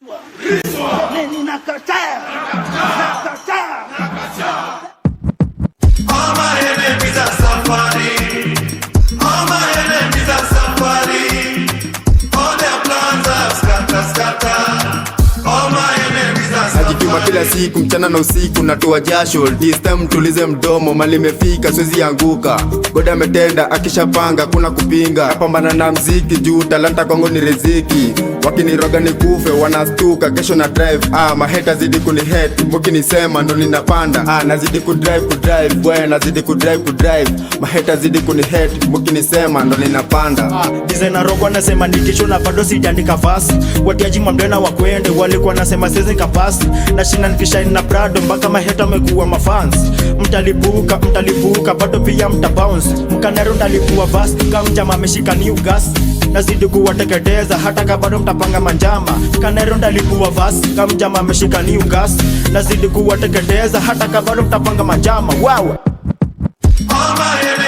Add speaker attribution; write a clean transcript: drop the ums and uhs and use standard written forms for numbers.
Speaker 1: Nini nakataa.
Speaker 2: All my enemies are suffering. All my enemies are suffering. All their plans are scatter. All my enemies are suffering.
Speaker 3: Najituma kila siku mchana na usiku natoa jasho. This time tulize mdomo mali mefika siwezi anguka. God ametenda akishapanga kuna kupinga. Napambana na mziki juu talanta kwangu ni riziki. Wakiniroga nikufe wanastuka kesho na drive. Maheta zidi kuni hate mkinisema ndo ninapanda. Nazidi kudrive bwana nazidi kudrive. Maheta zidi kuni hate mkinisema ndo ninapanda.
Speaker 4: Designer rogo nasema nikisho na bado sijaandika verse. Watiaji mamdena wakwende walikuwa nasema siwezi kapasi. Na shina nikishine na Prado mpaka maheta wamekuwa mafans. Mtalipuka bado pia mtabounce. Mkanero ndalipua verse kama mjama ameshika new gas. Nazidi kuwateketeza hata kama bado mtapanga manjama. Kanero ndalipua verse kama mjama ameshika new gas. Nazidi kuwateketeza hata kama bado mtapanga manjama. Wow.
Speaker 2: All my enemies